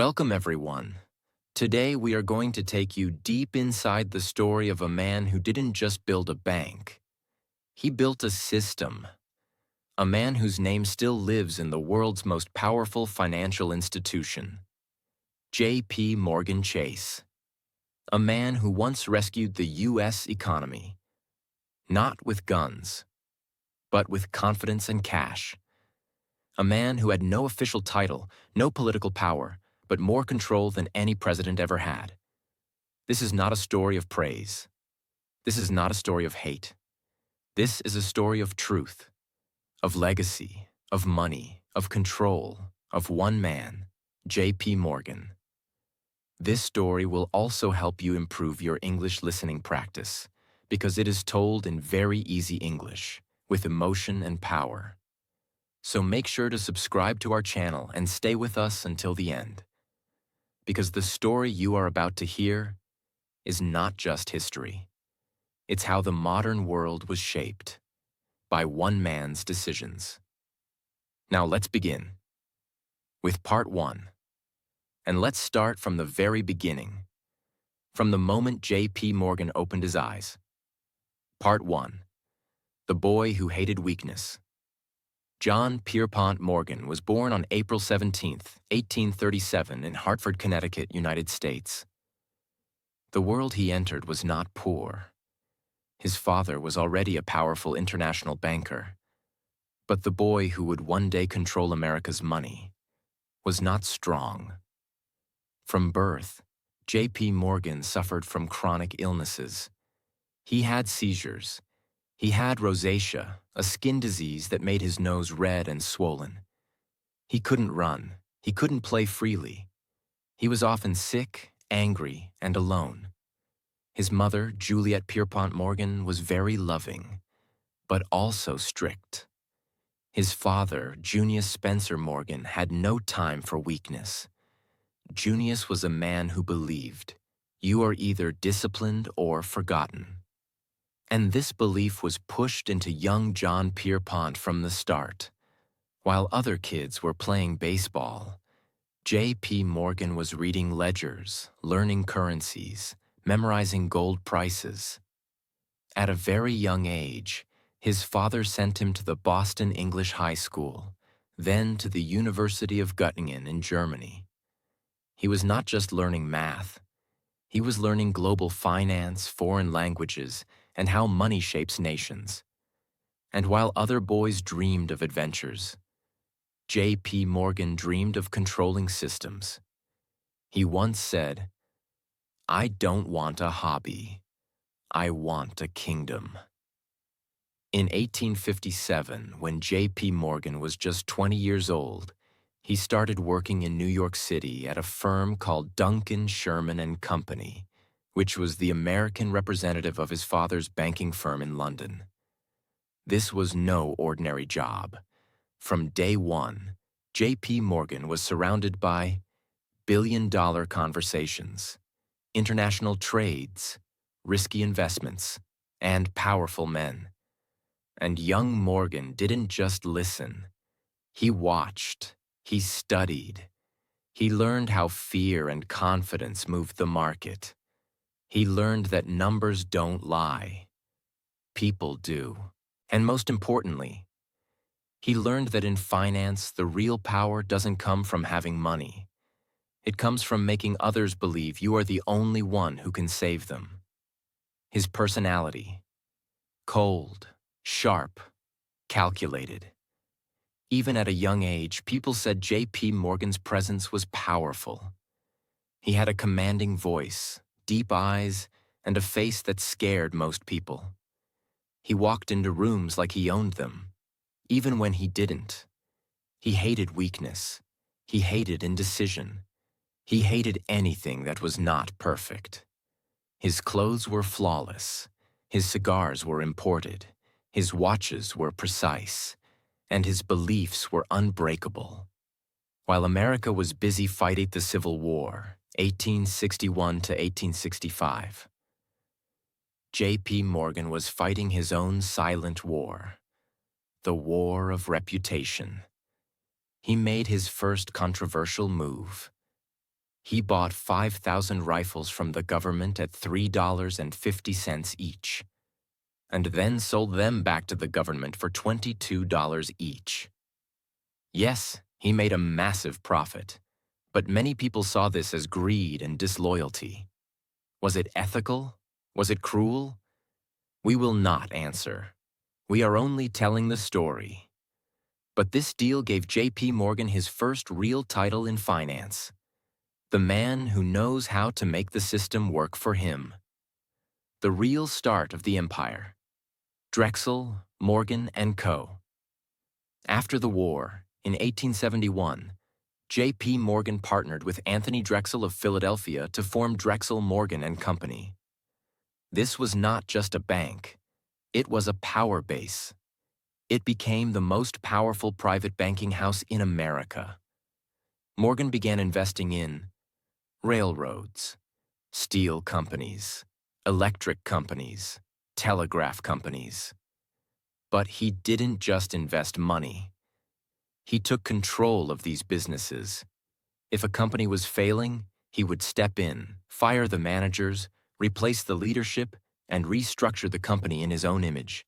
Welcome, everyone. Today, we are going to take you deep inside the story of a man who didn't just build a bank. He built a system. A man whose name still lives in the world's most powerful financial institution. J.P. Morgan Chase. A man who once rescued the U.S. economy. Not with guns, but with confidence and cash. A man who had no official title, no political power, but more control than any president ever had. This is not a story of praise. This is not a story of hate. This is a story of truth, of legacy, of money, of control, of one man, J.P. Morgan. This story will also help you improve your English listening practice because it is told in very easy English, with emotion and power. So make sure to subscribe to our channel and stay with us until the end. Because the story you are about to hear is not just history. It's how the modern world was shaped by one man's decisions. Now let's begin with part 1. And let's start from the very beginning, from the moment J.P. Morgan opened his eyes. Part 1. The boy who hated weakness. John Pierpont Morgan was born on April 17, 1837 in Hartford, Connecticut, United States. The world he entered was not poor. His father was already a powerful international banker. But the boy who would one day control America's money was not strong. From birth, J.P. Morgan suffered from chronic illnesses. He had seizures. He had rosacea, a skin disease that made his nose red and swollen. He couldn't run. He couldn't play freely. He was often sick, angry, and alone. His mother, Juliet Pierpont Morgan, was very loving, but also strict. His father, Junius Spencer Morgan, had no time for weakness. Junius was a man who believed, you are either disciplined or forgotten. And this belief was pushed into young John Pierpont from the start. While other kids were playing baseball, J.P. Morgan was reading ledgers, learning currencies, memorizing gold prices. At a very young age, his father sent him to the Boston English High School, then to the University of Göttingen in Germany. He was not just learning math. He was learning global finance, foreign languages, and how money shapes nations. And while other boys dreamed of adventures, J.P. Morgan dreamed of controlling systems. He once said, "I don't want a hobby. I want a kingdom." In 1857, when J.P. Morgan was just 20 years old, he started working in New York City at a firm called Duncan, Sherman and Company, which was the American representative of his father's banking firm in London. This was no ordinary job. From day one, J.P. Morgan was surrounded by billion-dollar conversations, international trades, risky investments, and powerful men. And young Morgan didn't just listen. He watched, he studied. He learned how fear and confidence moved the market. He learned that numbers don't lie. People do. And most importantly, he learned that in finance, the real power doesn't come from having money. It comes from making others believe you are the only one who can save them. His personality: cold, sharp, calculated. Even at a young age, people said J.P. Morgan's presence was powerful. He had a commanding voice, deep eyes, and a face that scared most people. He walked into rooms like he owned them, even when he didn't. He hated weakness. He hated indecision. He hated anything that was not perfect. His clothes were flawless. His cigars were imported. His watches were precise. And his beliefs were unbreakable. While America was busy fighting the Civil War, 1861 to 1865, J.P. Morgan was fighting his own silent war, the war of reputation. He made his first controversial move. He bought 5,000 rifles from the government at $3.50 each, and then sold them back to the government for $22 each. Yes, he made a massive profit, but many people saw this as greed and disloyalty. Was it ethical? Was it cruel? We will not answer. We are only telling the story. But this deal gave J.P. Morgan his first real title in finance: the man who knows how to make the system work for him. The real start of the empire. Drexel, Morgan, and Co. After the war, in 1871, J.P. Morgan partnered with Anthony Drexel of Philadelphia to form Drexel, Morgan and Company. This was not just a bank. It was a power base. It became the most powerful private banking house in America. Morgan began investing in railroads, steel companies, electric companies, telegraph companies. But he didn't just invest money. He took control of these businesses. If a company was failing, he would step in, fire the managers, replace the leadership, and restructure the company in his own image.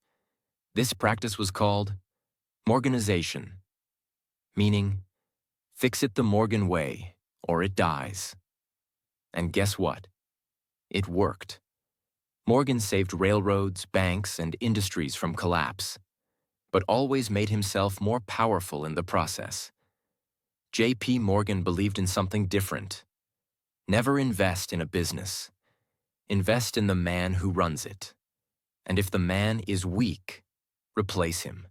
This practice was called Morganization, meaning fix it the Morgan way or it dies. And guess what? It worked. Morgan saved railroads, banks, and industries from collapse, but always made himself more powerful in the process. J.P. Morgan believed in something different. Never invest in a business. Invest in the man who runs it. And if the man is weak, replace him.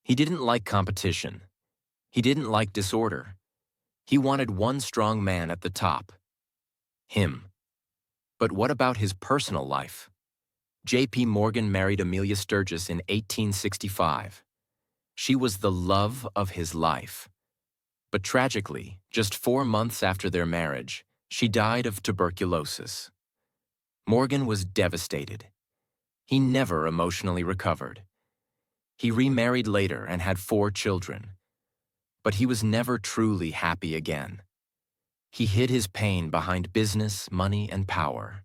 He didn't like competition. He didn't like disorder. He wanted one strong man at the top. Him. But what about his personal life? J.P. Morgan married Amelia Sturgis in 1865. She was the love of his life. But tragically, just 4 months after their marriage, she died of tuberculosis. Morgan was devastated. He never emotionally recovered. He remarried later and had 4 children. But he was never truly happy again. He hid his pain behind business, money, and power.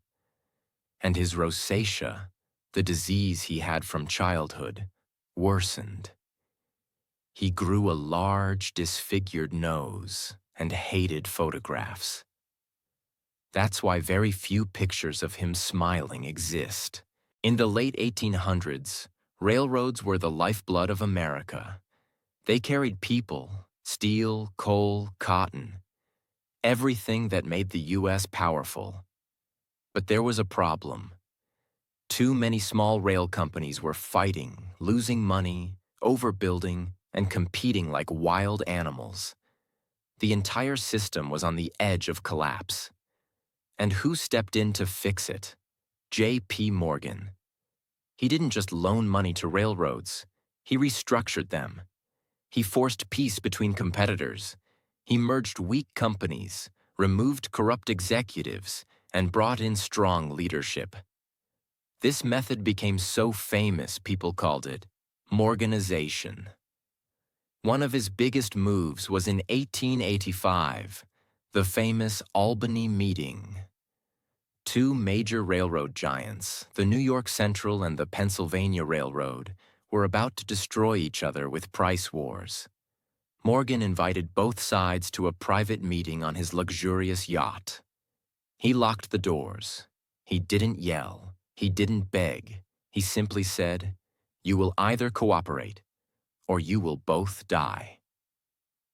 And his rosacea, the disease he had from childhood, worsened. He grew a large, disfigured nose and hated photographs. That's why very few pictures of him smiling exist. In the late 1800s, railroads were the lifeblood of America. They carried people, steel, coal, cotton, everything that made the U.S. powerful. But there was a problem. Too many small rail companies were fighting, losing money, overbuilding, and competing like wild animals. The entire system was on the edge of collapse. And who stepped in to fix it? J.P. Morgan. He didn't just loan money to railroads. He restructured them. He forced peace between competitors. He merged weak companies, removed corrupt executives, and brought in strong leadership. This method became so famous people called it Morganization. One of his biggest moves was in 1885, the famous Albany Meeting. 2 major railroad giants, the New York Central and the Pennsylvania Railroad, were about to destroy each other with price wars. Morgan invited both sides to a private meeting on his luxurious yacht. He locked the doors. He didn't yell. He didn't beg. He simply said, "You will either cooperate, or you will both die."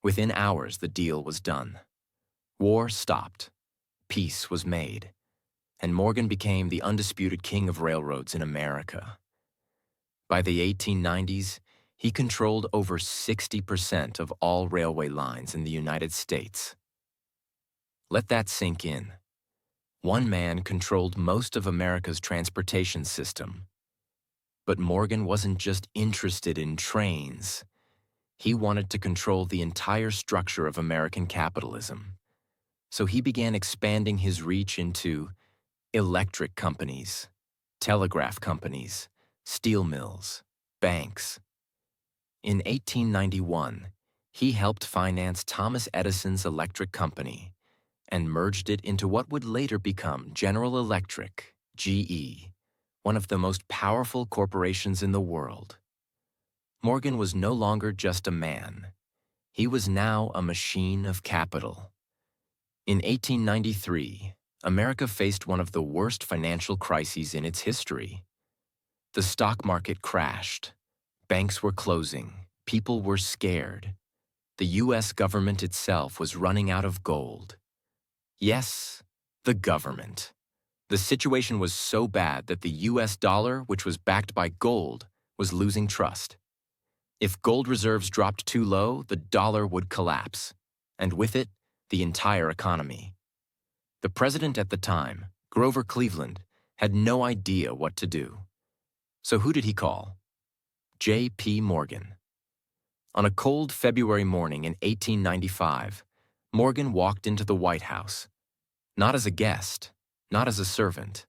Within hours, the deal was done. War stopped. Peace was made. And Morgan became the undisputed king of railroads in America. By the 1890s, he controlled over 60% of all railway lines in the United States. Let that sink in. One man controlled most of America's transportation system. But Morgan wasn't just interested in trains. He wanted to control the entire structure of American capitalism. So he began expanding his reach into electric companies, telegraph companies, steel mills, banks. In 1891, he helped finance Thomas Edison's electric company, and merged it into what would later become General Electric, GE, one of the most powerful corporations in the world. Morgan was no longer just a man. He was now a machine of capital. In 1893, America faced one of the worst financial crises in its history. The stock market crashed. Banks were closing. People were scared. The U.S. government itself was running out of gold. Yes, the government. The situation was so bad that the U.S. dollar, which was backed by gold, was losing trust. If gold reserves dropped too low, the dollar would collapse, and with it, the entire economy. The president at the time, Grover Cleveland, had no idea what to do. So who did he call? J.P. Morgan. On a cold February morning in 1895, Morgan walked into the White House, not as a guest, not as a servant,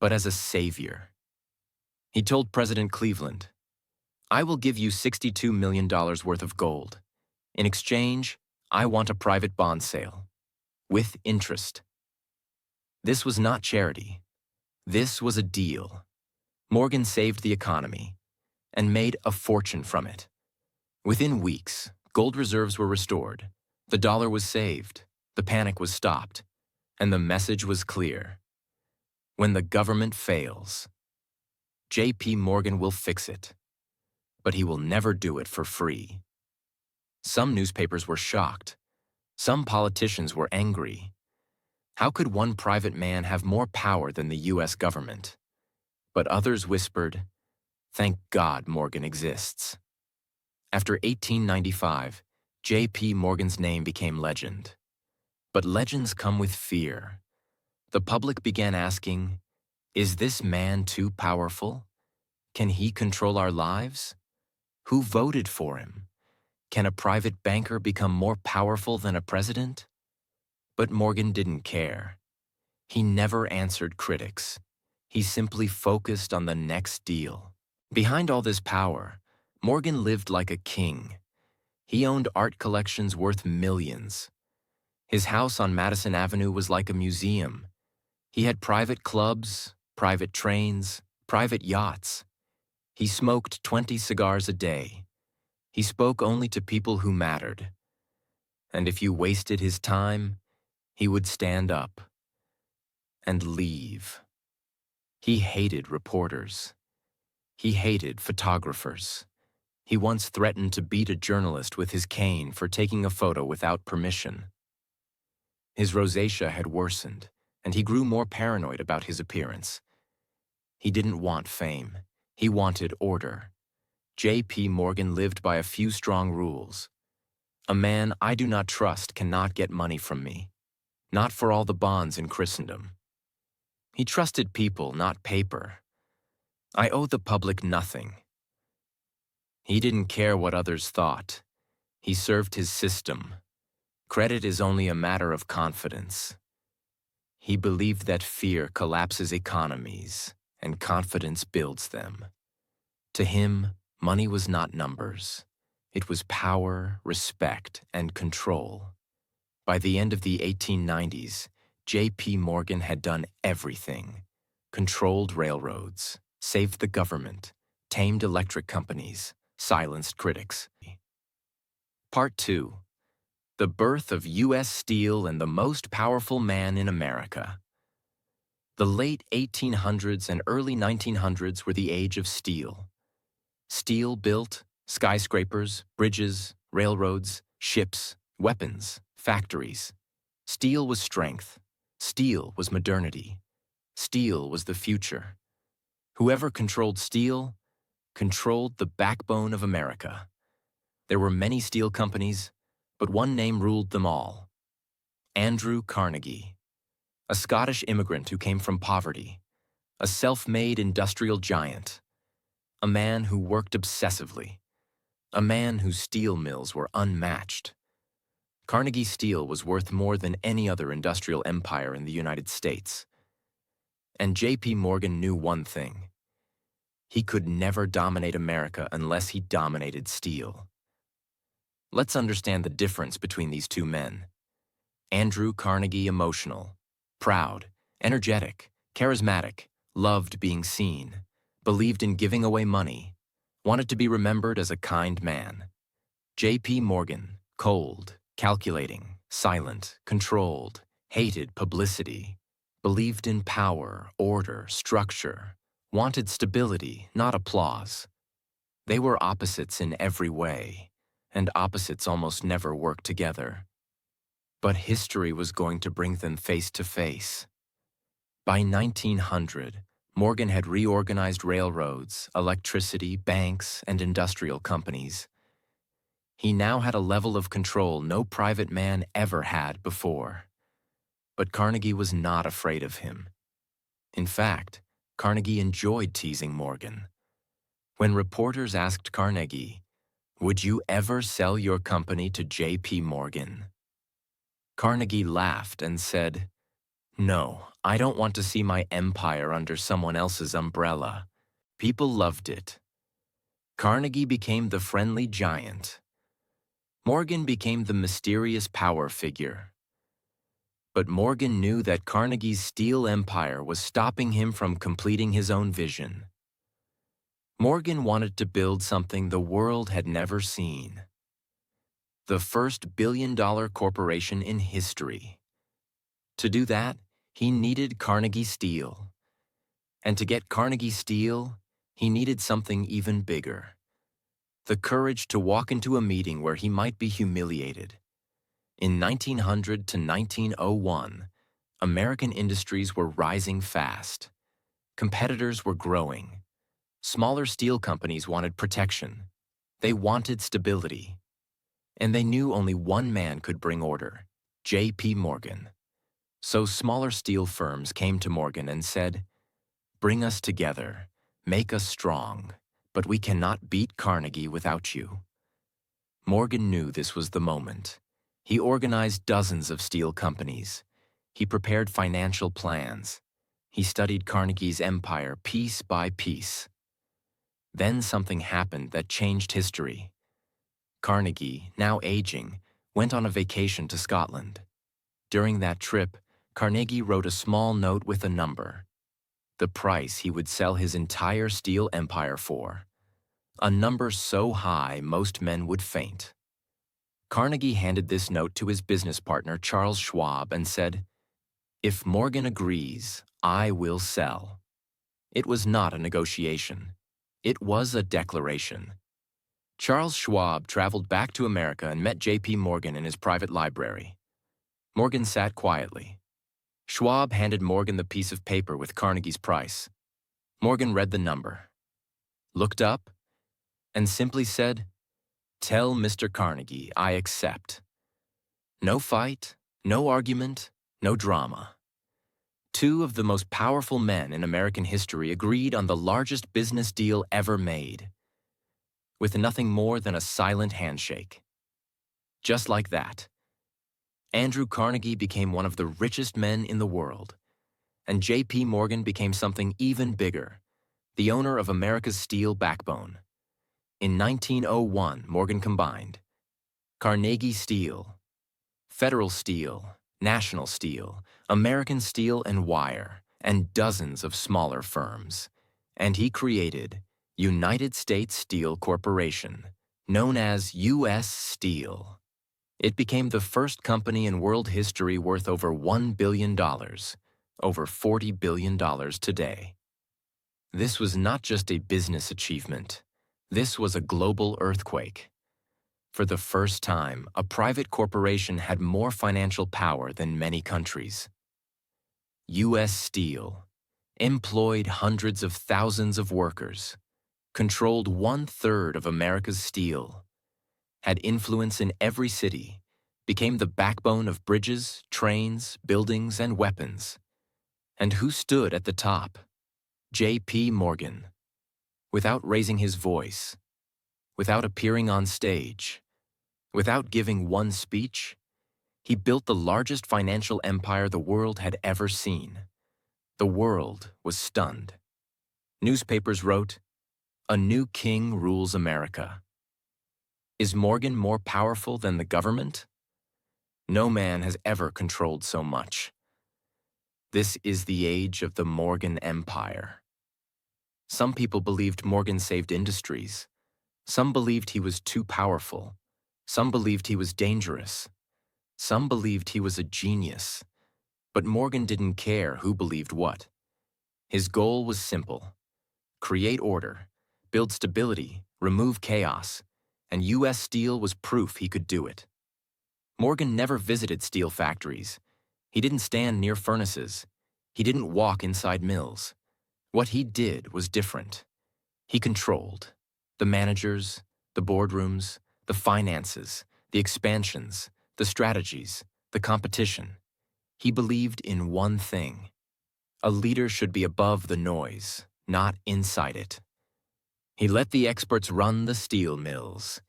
but as a savior. He told President Cleveland, "I will give you $62 million worth of gold. In exchange, I want a private bond sale, with interest." This was not charity. This was a deal. Morgan saved the economy and made a fortune from it. Within weeks, gold reserves were restored, the dollar was saved, the panic was stopped, and the message was clear. When the government fails, J.P. Morgan will fix it, but he will never do it for free. Some newspapers were shocked. Some politicians were angry. How could one private man have more power than the U.S. government? But others whispered, "Thank God Morgan exists." After 1895, J.P. Morgan's name became legend. But legends come with fear. The public began asking, is this man too powerful? Can he control our lives? Who voted for him? Can a private banker become more powerful than a president? But Morgan didn't care. He never answered critics. He simply focused on the next deal. Behind all this power, Morgan lived like a king. He owned art collections worth millions. His house on Madison Avenue was like a museum. He had private clubs, private trains, private yachts. He smoked 20 cigars a day. He spoke only to people who mattered. And if you wasted his time, he would stand up and leave. He hated reporters. He hated photographers. He once threatened to beat a journalist with his cane for taking a photo without permission. His rosacea had worsened, and he grew more paranoid about his appearance. He didn't want fame. He wanted order. J.P. Morgan lived by a few strong rules. A man I do not trust cannot get money from me, not for all the bonds in Christendom. He trusted people, not paper. I owe the public nothing. He didn't care what others thought. He served his system. Credit is only a matter of confidence. He believed that fear collapses economies and confidence builds them. To him, money was not numbers. It was power, respect, and control. By the end of the 1890s, J.P. Morgan had done everything. Controlled railroads, saved the government, tamed electric companies, silenced critics. Part 2. The birth of U.S. Steel and the most powerful man in America. The late 1800s and early 1900s were the age of steel. Steel built skyscrapers, bridges, railroads, ships, weapons, factories. Steel was strength. Steel was modernity. Steel was the future. Whoever controlled steel controlled the backbone of America. There were many steel companies, but one name ruled them all: Andrew Carnegie, a Scottish immigrant who came from poverty, a self-made industrial giant, a man who worked obsessively, a man whose steel mills were unmatched. Carnegie Steel was worth more than any other industrial empire in the United States. And J.P. Morgan knew one thing: he could never dominate America unless he dominated steel. Let's understand the difference between these two men. Andrew Carnegie emotional, proud, energetic, charismatic, loved being seen, believed in giving away money, wanted to be remembered as a kind man. J.P. Morgan, cold, calculating, silent, controlled, hated publicity, believed in power, order, structure, wanted stability, not applause. They were opposites in every way, and opposites almost never work together. But history was going to bring them face to face. By 1900, Morgan had reorganized railroads, electricity, banks, and industrial companies. He now had a level of control no private man ever had before. But Carnegie was not afraid of him. In fact, Carnegie enjoyed teasing Morgan. When reporters asked Carnegie, "Would you ever sell your company to J.P. Morgan?" Carnegie laughed and said, "No, I don't want to see my empire under someone else's umbrella." People loved it. Carnegie became the friendly giant. Morgan became the mysterious power figure. But Morgan knew that Carnegie's steel empire was stopping him from completing his own vision. Morgan wanted to build something the world had never seen. The first billion-dollar corporation in history. To do that, he needed Carnegie Steel. And to get Carnegie Steel, he needed something even bigger. The courage to walk into a meeting where he might be humiliated. In 1900 to 1901, American industries were rising fast. Competitors were growing. Smaller steel companies wanted protection. They wanted stability. And they knew only one man could bring order, J.P. Morgan. So smaller steel firms came to Morgan and said, "Bring us together, make us strong, but we cannot beat Carnegie without you." Morgan knew this was the moment. He organized dozens of steel companies. He prepared financial plans. He studied Carnegie's empire piece by piece. Then something happened that changed history. Carnegie, now aging, went on a vacation to Scotland. During that trip, Carnegie wrote a small note with a number, the price he would sell his entire steel empire for, a number so high most men would faint. Carnegie handed this note to his business partner Charles Schwab and said, "If Morgan agrees, I will sell." It was not a negotiation. It was a declaration. Charles Schwab traveled back to America and met J.P. Morgan in his private library. Morgan sat quietly. Schwab handed Morgan the piece of paper with Carnegie's price. Morgan read the number, looked up, and simply said, "Tell Mr. Carnegie I accept." No fight, no argument, no drama. Two of the most powerful men in American history agreed on the largest business deal ever made, with nothing more than a silent handshake. Just like that, Andrew Carnegie became one of the richest men in the world, and J.P. Morgan became something even bigger, the owner of America's steel backbone. In 1901, Morgan combined Carnegie Steel, Federal Steel, National Steel, American Steel and Wire, and dozens of smaller firms, and he created United States Steel Corporation, known as U.S. Steel. It became the first company in world history worth over $1 billion, over $40 billion today. This was not just a business achievement. This was a global earthquake. For the first time, a private corporation had more financial power than many countries. U.S. Steel employed hundreds of thousands of workers, controlled 1/3 of America's steel, had influence in every city, became the backbone of bridges, trains, buildings, and weapons. And who stood at the top? J.P. Morgan. Without raising his voice, without appearing on stage, without giving one speech, he built the largest financial empire the world had ever seen. The world was stunned. Newspapers wrote, "A new king rules America." Is Morgan more powerful than the government? No man has ever controlled so much. This is the age of the Morgan Empire. Some people believed Morgan saved industries. Some believed he was too powerful. Some believed he was dangerous. Some believed he was a genius. But Morgan didn't care who believed what. His goal was simple: create order, build stability, remove chaos, and U.S. Steel was proof he could do it. Morgan never visited steel factories. He didn't stand near furnaces. He didn't walk inside mills. What he did was different. He controlled the managers, the boardrooms, the finances, the expansions, the strategies, the competition. He believed in one thing: a leader should be above the noise, not inside it. He let the experts run the steel mills.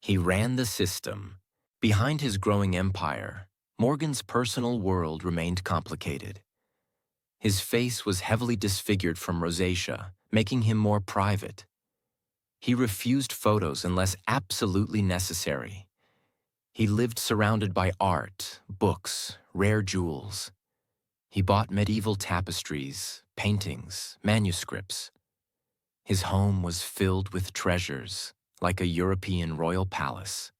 He ran the system. Behind his growing empire, Morgan's personal world remained complicated. His face was heavily disfigured from rosacea, making him more private. He refused photos unless absolutely necessary. He lived surrounded by art, books, rare jewels. He bought medieval tapestries, paintings, manuscripts. His home was filled with treasures, like a European royal palace.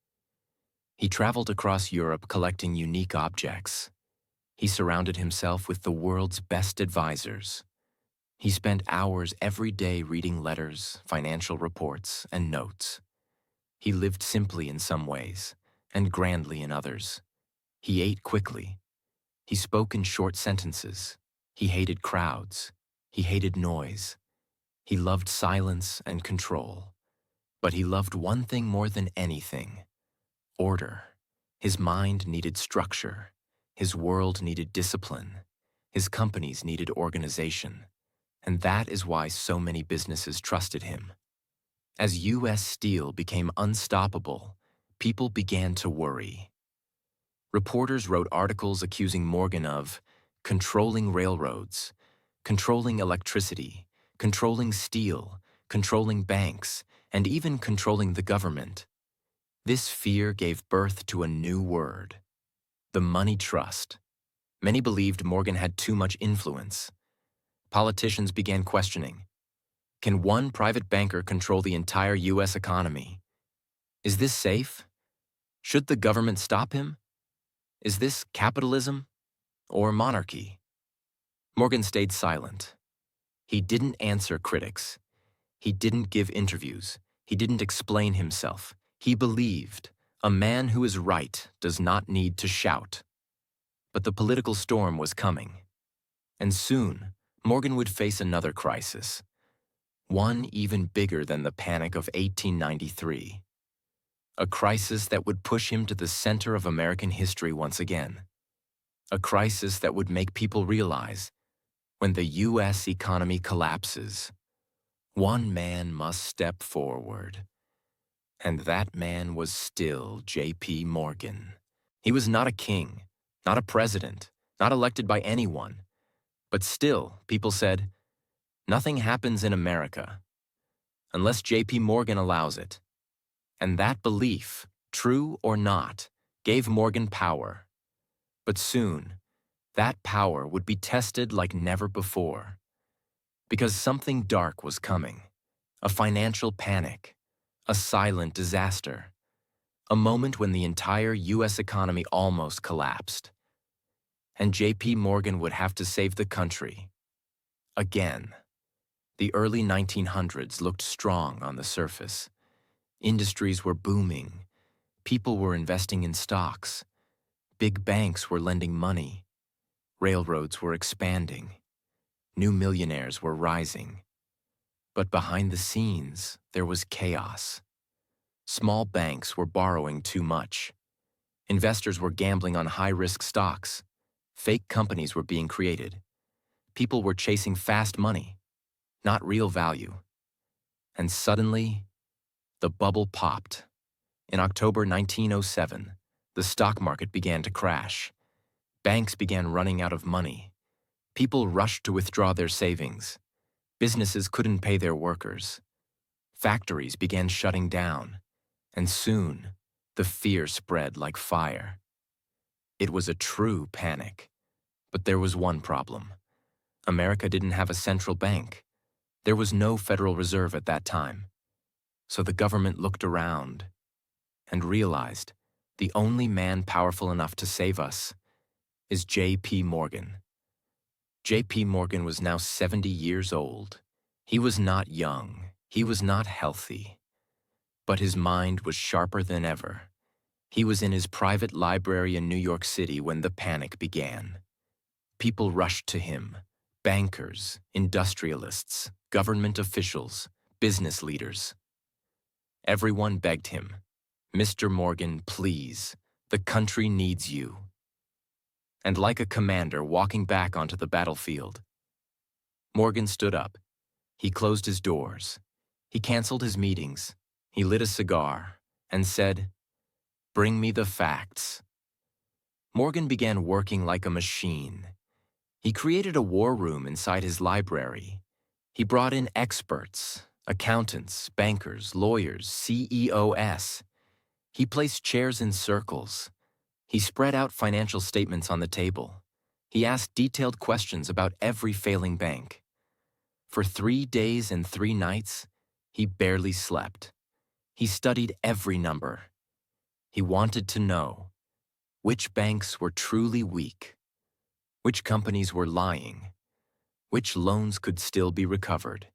He traveled across Europe collecting unique objects. He surrounded himself with the world's best advisors. He spent hours every day reading letters, financial reports, and notes. He lived simply in some ways, and grandly in others. He ate quickly. He spoke in short sentences. He hated crowds. He hated noise. He loved silence and control. But he loved one thing more than anything: order. His mind needed structure. His world needed discipline. His companies needed organization. And that is why so many businesses trusted him. As U.S. Steel became unstoppable, people began to worry. Reporters wrote articles accusing Morgan of controlling railroads, controlling electricity, controlling steel, controlling banks, and even controlling the government. This fear gave birth to a new word: the money trust. Many believed Morgan had too much influence. Politicians began questioning: can one private banker control the entire U.S. economy? Is this safe? Should the government stop him? Is this capitalism or monarchy? Morgan stayed silent. He didn't answer critics. He didn't give interviews. He didn't explain himself. He believed a man who is right does not need to shout. But the political storm was coming. And soon, Morgan would face another crisis. One even bigger than the Panic of 1893. A crisis that would push him to the center of American history once again. A crisis that would make people realize, when the U.S. economy collapses, one man must step forward. And that man was still J.P. Morgan. He was not a king, not a president, not elected by anyone. But still, people said, nothing happens in America unless J.P. Morgan allows it. And that belief, true or not, gave Morgan power. But soon, that power would be tested like never before. Because something dark was coming: a financial panic, a silent disaster, a moment when the entire U.S. economy almost collapsed. And J.P. Morgan would have to save the country. Again. The early 1900s looked strong on the surface. Industries were booming. People were investing in stocks. Big banks were lending money. Railroads were expanding. New millionaires were rising. But behind the scenes, there was chaos. Small banks were borrowing too much. Investors were gambling on high-risk stocks. Fake companies were being created. People were chasing fast money, not real value. And suddenly, the bubble popped. In October 1907, the stock market began to crash. Banks began running out of money. People rushed to withdraw their savings. Businesses couldn't pay their workers. Factories began shutting down. And soon, the fear spread like fire. It was a true panic. But there was one problem. America didn't have a central bank. There was no Federal Reserve at that time. So the government looked around and realized the only man powerful enough to save us is J.P. Morgan. J.P. Morgan was now 70 years old. He was not young. He was not healthy. But his mind was sharper than ever. He was in his private library in New York City when the panic began. People rushed to him. Bankers, industrialists, government officials, business leaders. Everyone begged him, "Mr. Morgan, please, the country needs you." And like a commander walking back onto the battlefield, Morgan stood up. He closed his doors. He canceled his meetings. He lit a cigar and said, "Bring me the facts." Morgan began working like a machine. He created a war room inside his library. He brought in experts, accountants, bankers, lawyers, CEOs. He placed chairs in circles. He spread out financial statements on the table. He asked detailed questions about every failing bank. For 3 days and 3 nights, he barely slept. He studied every number. He wanted to know which banks were truly weak, which companies were lying, which loans could still be recovered,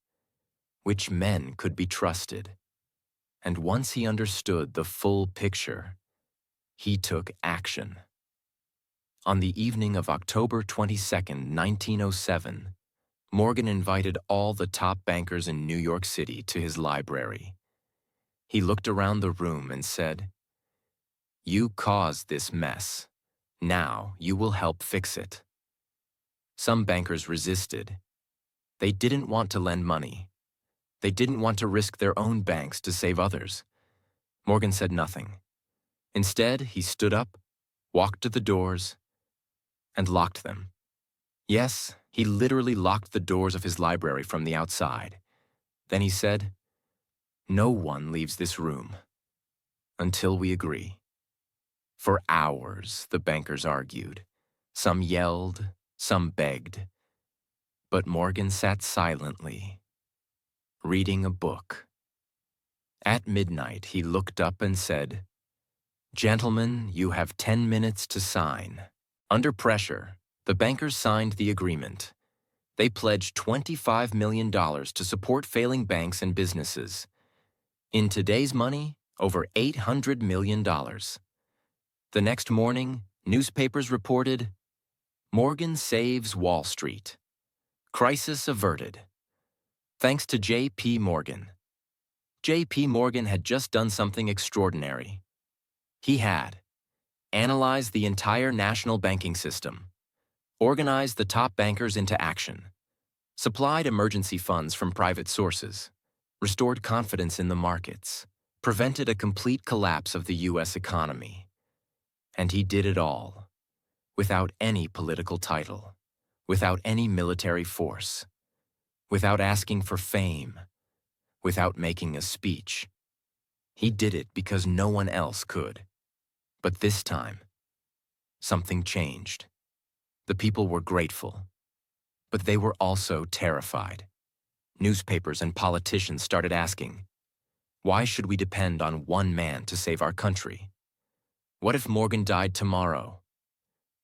which men could be trusted. And once he understood the full picture, he took action. On the evening of October 22, 1907, Morgan invited all the top bankers in New York City to his library. He looked around the room and said, "You caused this mess. Now you will help fix it." Some bankers resisted. They didn't want to lend money. They didn't want to risk their own banks to save others. Morgan said nothing. Instead, he stood up, walked to the doors, and locked them. Yes, he literally locked the doors of his library from the outside. Then he said, "No one leaves this room until we agree." For hours, the bankers argued. Some yelled, some begged. But Morgan sat silently, reading a book. At midnight, he looked up and said, "Gentlemen, you have 10 minutes to sign." Under pressure, the bankers signed the agreement. They pledged $25 million to support failing banks and businesses. In today's money, over $800 million. The next morning, newspapers reported, "Morgan saves Wall Street. Crisis averted. Thanks to J.P. Morgan." J.P. Morgan had just done something extraordinary. He had analyzed the entire national banking system, organized the top bankers into action, supplied emergency funds from private sources, restored confidence in the markets, prevented a complete collapse of the U.S. economy. And he did it all, without any political title, without any military force, without asking for fame, without making a speech. He did it because no one else could. But this time, something changed. The people were grateful, but they were also terrified. Newspapers and politicians started asking, why should we depend on one man to save our country? What if Morgan died tomorrow?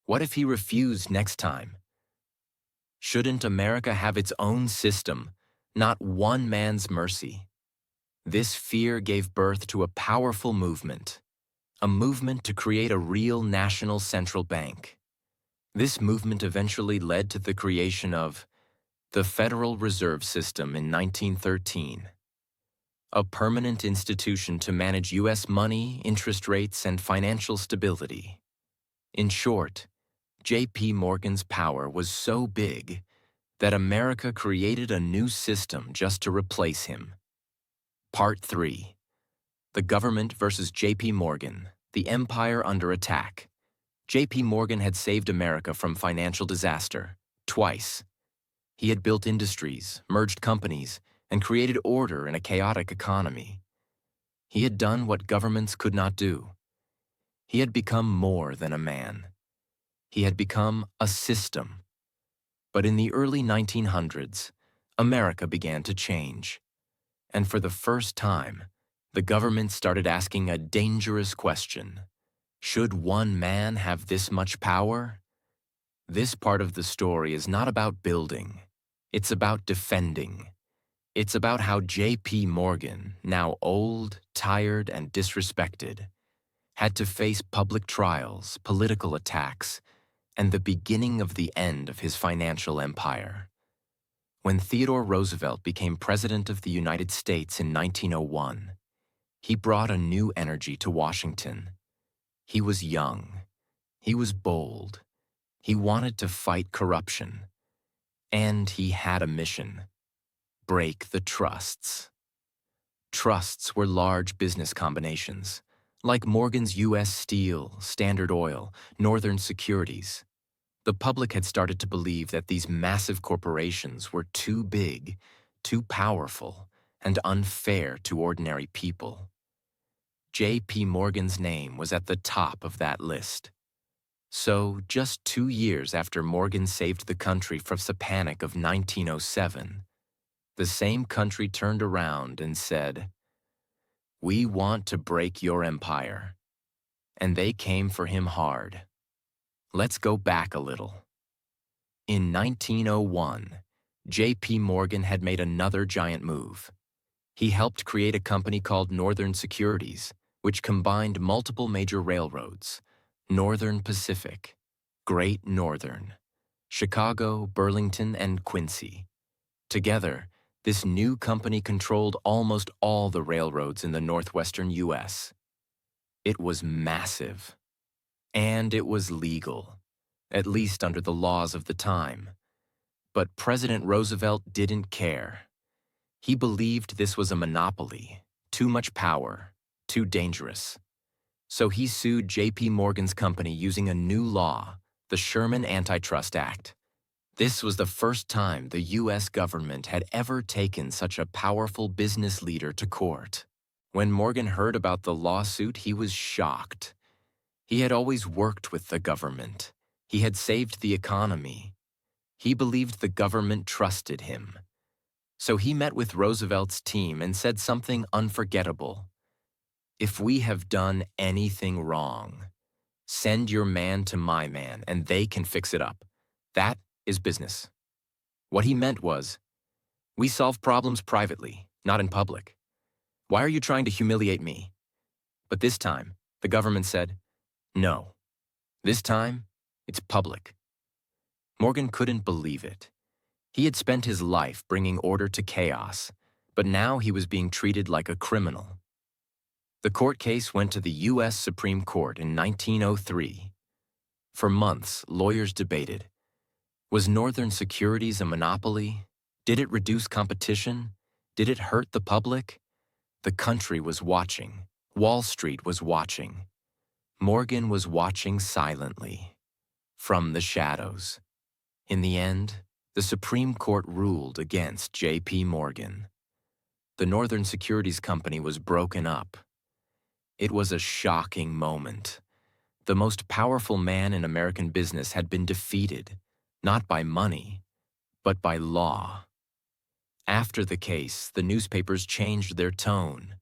What if he refused next time? Shouldn't America have its own system, not one man's mercy? This fear gave birth to a powerful movement, a movement to create a real national central bank. This movement eventually led to the creation of the Federal Reserve System in 1913, a permanent institution to manage U.S. money, interest rates, and financial stability. In short, J.P. Morgan's power was so big that America created a new system just to replace him. Part 3. The Government versus J.P. Morgan, the Empire under Attack. J.P. Morgan had saved America from financial disaster, twice. He had built industries, merged companies, and created order in a chaotic economy. He had done what governments could not do. He had become more than a man. He had become a system. But in the early 1900s, America began to change. And for the first time, the government started asking a dangerous question. Should one man have this much power? This part of the story is not about building. It's about defending. It's about how J.P. Morgan, now old, tired, and disrespected, had to face public trials, political attacks, and the beginning of the end of his financial empire. When Theodore Roosevelt became President of the United States in 1901, he brought a new energy to Washington. He was young. He was bold. He wanted to fight corruption. And he had a mission: break the trusts. Trusts were large business combinations, like Morgan's U.S. Steel, Standard Oil, Northern Securities. The public had started to believe that these massive corporations were too big, too powerful, and unfair to ordinary people. J.P. Morgan's name was at the top of that list. So, just 2 years after Morgan saved the country from the panic of 1907, the same country turned around and said, "We want to break your empire." And they came for him hard. Let's go back a little. In 1901, J.P. Morgan had made another giant move. He helped create a company called Northern Securities, which combined multiple major railroads: Northern Pacific, Great Northern, Chicago, Burlington, and Quincy. Together, this new company controlled almost all the railroads in the northwestern U.S. It was massive. And it was legal, at least under the laws of the time. But President Roosevelt didn't care. He believed this was a monopoly, too much power, too dangerous. So he sued J.P. Morgan's company using a new law, the Sherman Antitrust Act. This was the first time the U.S. government had ever taken such a powerful business leader to court. When Morgan heard about the lawsuit, he was shocked. He had always worked with the government. He had saved the economy. He believed the government trusted him. So he met with Roosevelt's team and said something unforgettable. "If we have done anything wrong, send your man to my man and they can fix it up. That is business." What he meant was, we solve problems privately, not in public. Why are you trying to humiliate me? But this time, the government said, no. This time, it's public. Morgan couldn't believe it. He had spent his life bringing order to chaos, but now he was being treated like a criminal. The court case went to the U.S. Supreme Court in 1903. For months, lawyers debated. Was Northern Securities a monopoly? Did it reduce competition? Did it hurt the public? The country was watching. Wall Street was watching. Morgan was watching silently, from the shadows. In the end, the Supreme Court ruled against J.P. Morgan. The Northern Securities Company was broken up. It was a shocking moment. The most powerful man in American business had been defeated, not by money, but by law. After the case, the newspapers changed their tone.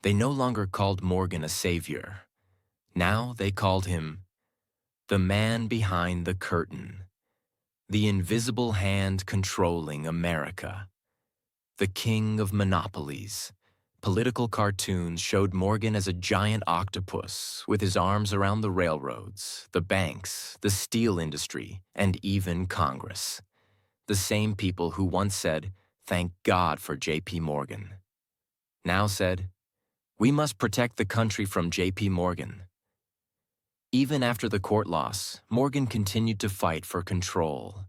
They no longer called Morgan a savior. Now they called him the man behind the curtain, the invisible hand controlling America, the king of monopolies. Political cartoons showed Morgan as a giant octopus with his arms around the railroads, the banks, the steel industry, and even Congress. The same people who once said, "Thank God for J.P. Morgan," now said, "We must protect the country from J.P. Morgan." Even after the court loss, Morgan continued to fight for control.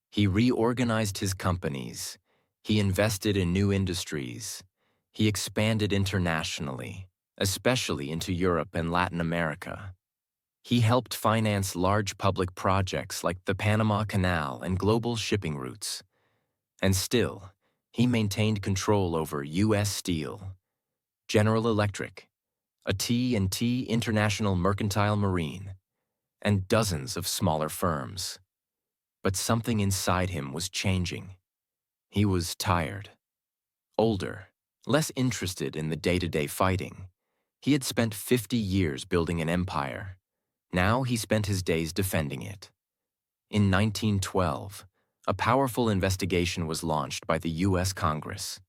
He reorganized his companies. He invested in new industries. He expanded internationally, especially into Europe and Latin America. He helped finance large public projects like the Panama Canal and global shipping routes. And still, he maintained control over U.S. Steel, General Electric, AT&T International Mercantile Marine, and dozens of smaller firms. But something inside him was changing. He was tired, older, less interested in the day-to-day fighting. He had spent 50 years building an empire. Now he spent his days defending it. In 1912, a powerful investigation was launched by the U.S. Congress.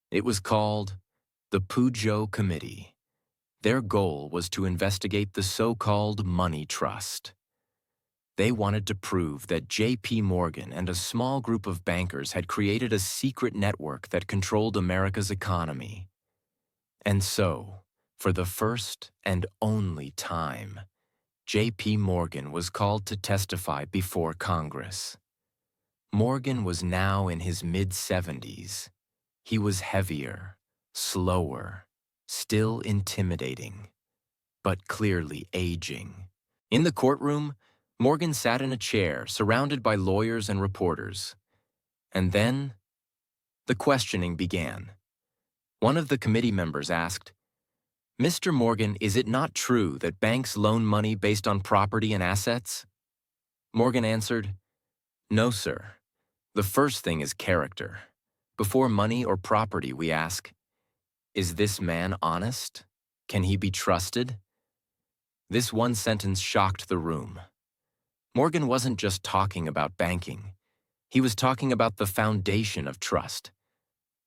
It was called the Pujo Committee. Their goal was to investigate the so-called money trust. They wanted to prove that J.P. Morgan and a small group of bankers had created a secret network that controlled America's economy. And so, for the first and only time, J.P. Morgan was called to testify before Congress. Morgan was now in his mid-70s. He was heavier, slower, still intimidating, but clearly aging. In the courtroom, Morgan sat in a chair surrounded by lawyers and reporters. And then, the questioning began. One of the committee members asked, "Mr. Morgan, is it not true that banks loan money based on property and assets?" Morgan answered, "No, sir. The first thing is character. Before money or property, we ask, is this man honest? Can he be trusted?" This one sentence shocked the room. Morgan wasn't just talking about banking. He was talking about the foundation of trust.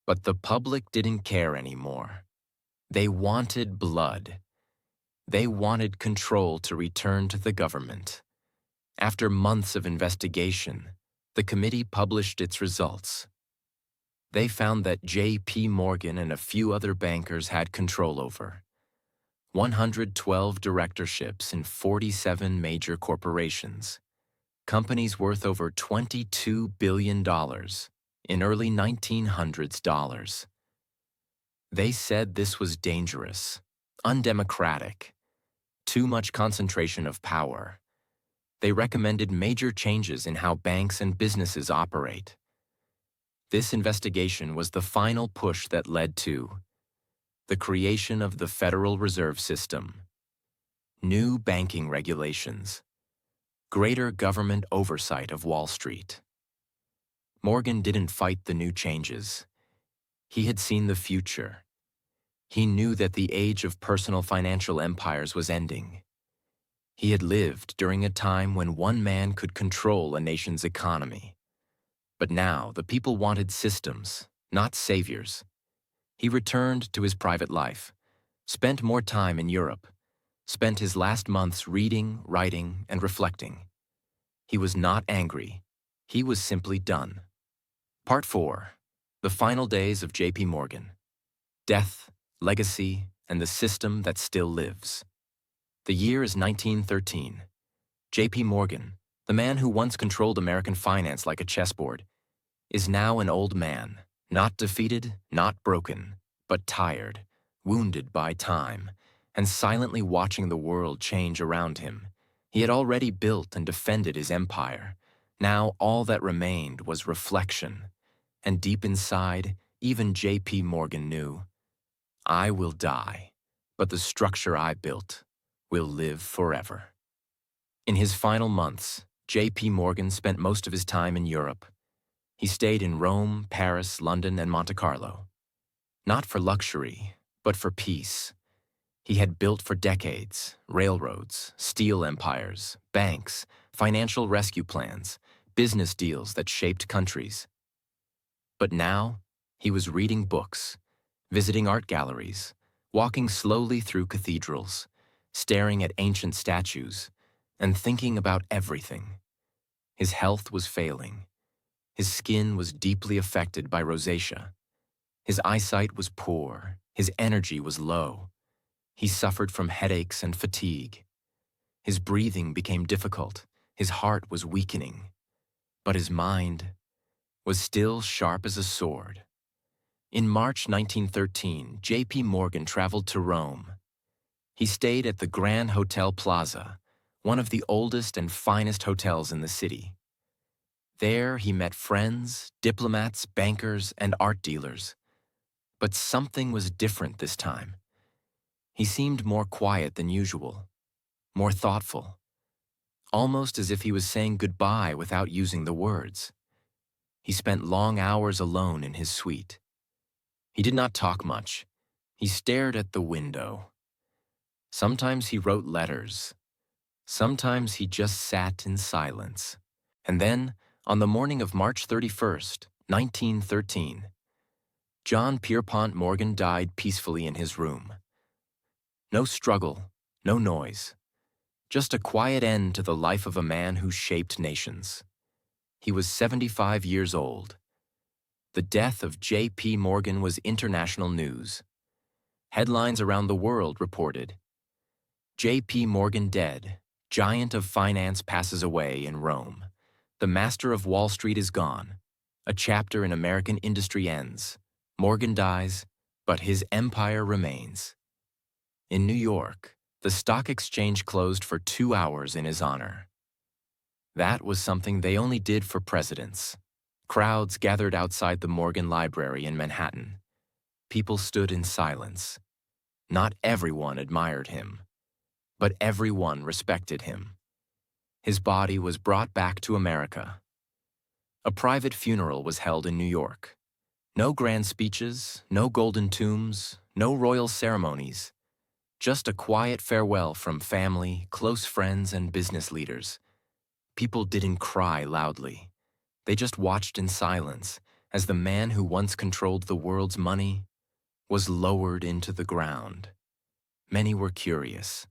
But the public didn't care anymore. They wanted blood. They wanted control to return to the government. After months of investigation, the committee published its results. They found that J.P. Morgan and a few other bankers had control over 112 directorships in 47 major corporations, companies worth over $22 billion in early 1900s dollars. They said this was dangerous, undemocratic, too much concentration of power. They recommended major changes in how banks and businesses operate. This investigation was the final push that led to the creation of the Federal Reserve System, new banking regulations, greater government oversight of Wall Street. Morgan didn't fight the new changes. He had seen the future. He knew that the age of personal financial empires was ending. He had lived during a time when one man could control a nation's economy. But now the people wanted systems, not saviors. He returned to his private life, spent more time in Europe, spent his last months reading, writing, and reflecting. He was not angry. He was simply done. Part 4. The Final Days of J.P. Morgan. Death, Legacy, and the System That Still Lives. The year is 1913. J.P. Morgan, the man who once controlled American finance like a chessboard, is now an old man, not defeated, not broken, but tired, wounded by time, and silently watching the world change around him. He had already built and defended his empire. Now all that remained was reflection. And deep inside, even J.P. Morgan knew, I will die, but the structure I built will live forever. In his final months, J.P. Morgan spent most of his time in Europe. He stayed in Rome, Paris, London, and Monte Carlo. Not for luxury, but for peace. He had built for decades railroads, steel empires, banks, financial rescue plans, business deals that shaped countries. But now, he was reading books, visiting art galleries, walking slowly through cathedrals, staring at ancient statues, and thinking about everything. His health was failing. His skin was deeply affected by rosacea. His eyesight was poor. His energy was low. He suffered from headaches and fatigue. His breathing became difficult. His heart was weakening. But his mind was still sharp as a sword. In March 1913, J.P. Morgan traveled to Rome. He stayed at the Grand Hotel Plaza, one of the oldest and finest hotels in the city. There he met friends, diplomats, bankers, and art dealers. But something was different this time. He seemed more quiet than usual, more thoughtful. almost as if he was saying goodbye without using the words. He spent long hours alone in his suite. He did not talk much. He stared at the window. Sometimes he wrote letters. Sometimes he just sat in silence. And then, on the morning of March 31st, 1913, John Pierpont Morgan died peacefully in his room. No struggle, no noise, just a quiet end to the life of a man who shaped nations. He was 75 years old. The death of J.P. Morgan was international news. Headlines around the world reported, J.P. Morgan dead, giant of finance passes away in Rome. The master of Wall Street is gone. A chapter in American industry ends. Morgan dies, but his empire remains. In New York, the stock exchange closed for 2 hours in his honor. That was something they only did for presidents. Crowds gathered outside the Morgan Library in Manhattan. People stood in silence. Not everyone admired him, but everyone respected him. His body was brought back to America. A private funeral was held in New York. No grand speeches, no golden tombs, no royal ceremonies. Just a quiet farewell from family, close friends, and business leaders. People didn't cry loudly. They just watched in silence as the man who once controlled the world's money was lowered into the ground. Many were curious.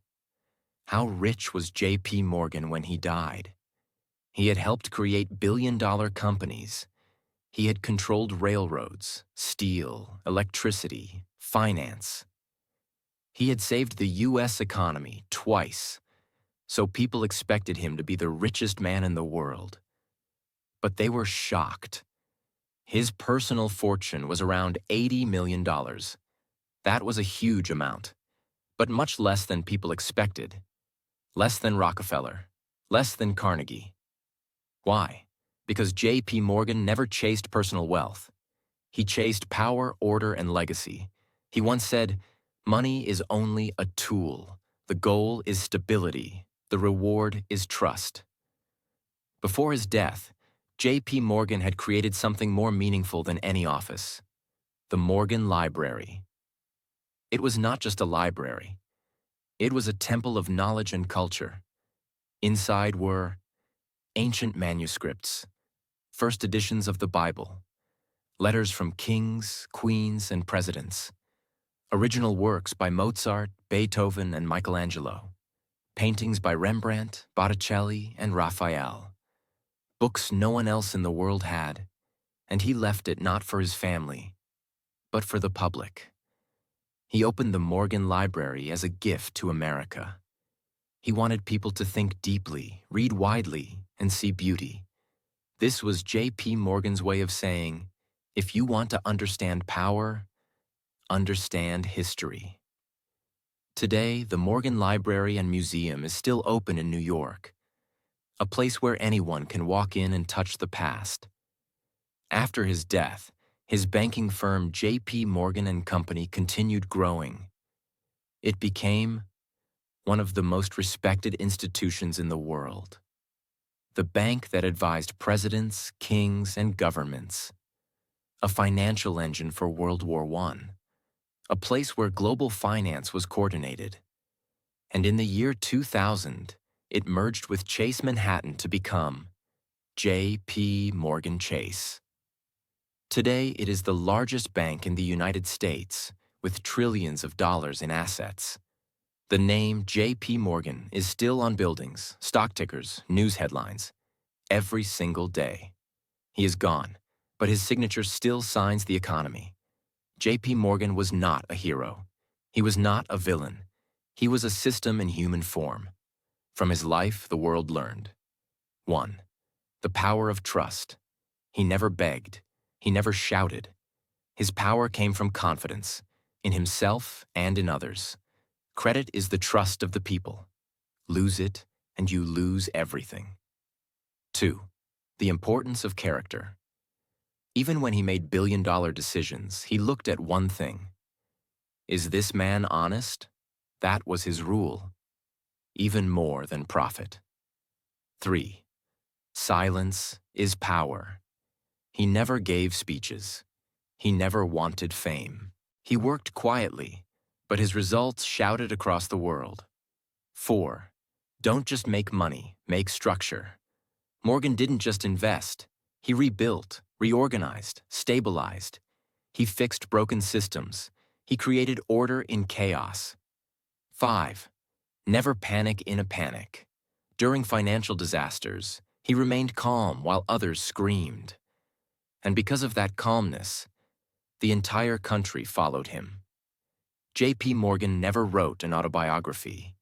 How rich was J.P. Morgan when he died? He had helped create billion-dollar companies. He had controlled railroads, steel, electricity, finance. He had saved the U.S. economy twice, so people expected him to be the richest man in the world. But they were shocked. His personal fortune was around $80 million. That was a huge amount, but much less than people expected. Less than Rockefeller, less than Carnegie. Why? Because J.P. Morgan never chased personal wealth. He chased power, order, and legacy. He once said, "Money is only a tool. The goal is stability. The reward is trust." Before his death, J.P. Morgan had created something more meaningful than any office: the Morgan Library. It was not just a library. It was a temple of knowledge and culture. Inside were ancient manuscripts, first editions of the Bible, letters from kings, queens, and presidents, original works by Mozart, Beethoven, and Michelangelo, paintings by Rembrandt, Botticelli, and Raphael, books no one else in the world had, and he left it not for his family, but for the public. He opened the Morgan Library as a gift to America. He wanted people to think deeply, read widely, and see beauty. This was J.P. Morgan's way of saying, if you want to understand power, understand history. Today, the Morgan Library and Museum is still open in New York, a place where anyone can walk in and touch the past. After his death, his banking firm J.P. Morgan and Company continued growing. It became one of the most respected institutions in the world. The bank that advised presidents, kings, and governments. A financial engine for World War I. A place where global finance was coordinated. And in the year 2000, it merged with Chase Manhattan to become J.P. Morgan Chase. Today, it is the largest bank in the United States, with trillions of dollars in assets. The name J.P. Morgan is still on buildings, stock tickers, news headlines, every single day. He is gone, but his signature still signs the economy. J.P. Morgan was not a hero. He was not a villain. He was a system in human form. From his life, the world learned. 1. The power of trust. He never begged. He never shouted. His power came from confidence, in himself and in others. Credit is the trust of the people. Lose it, and you lose everything. 2. The importance of character. Even when he made billion-dollar decisions, he looked at one thing. Is this man honest? That was his rule. Even more than profit. 3. Silence is power. He never gave speeches. He never wanted fame. He worked quietly, but his results shouted across the world. 4. Don't just make money, make structure. Morgan didn't just invest. He rebuilt, reorganized, stabilized. He fixed broken systems. He created order in chaos. 5. Never panic in a panic. During financial disasters, he remained calm while others screamed. And because of that calmness, the entire country followed him. J.P. Morgan never wrote an autobiography.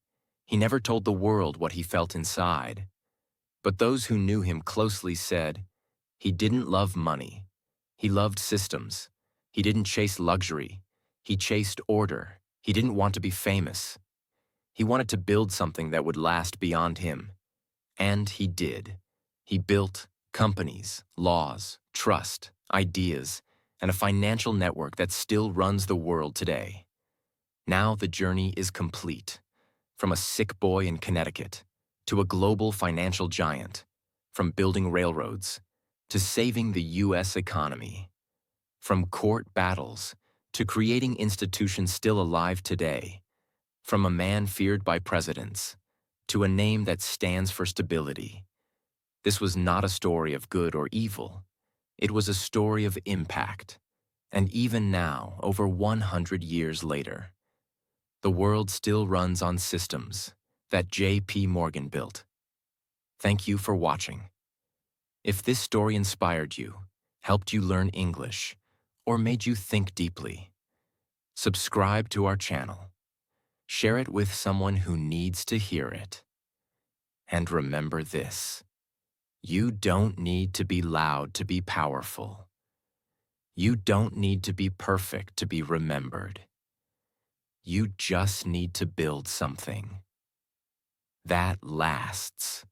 He never told the world what he felt inside. But those who knew him closely said, he didn't love money. He loved systems. He didn't chase luxury. He chased order. He didn't want to be famous. He wanted to build something that would last beyond him. And he did. He built companies, laws, trust, ideas, and a financial network that still runs the world today. Now the journey is complete. From a sick boy in Connecticut to a global financial giant, from building railroads to saving the U.S. economy, from court battles to creating institutions still alive today, from a man feared by presidents to a name that stands for stability. This was not a story of good or evil. It was a story of impact. And even now, over 100 years later, the world still runs on systems that J.P. Morgan built. Thank you for watching. If this story inspired you, helped you learn English, or made you think deeply, subscribe to our channel. Share it with someone who needs to hear it. And remember this: you don't need to be loud to be powerful. You don't need to be perfect to be remembered. You just need to build something that lasts.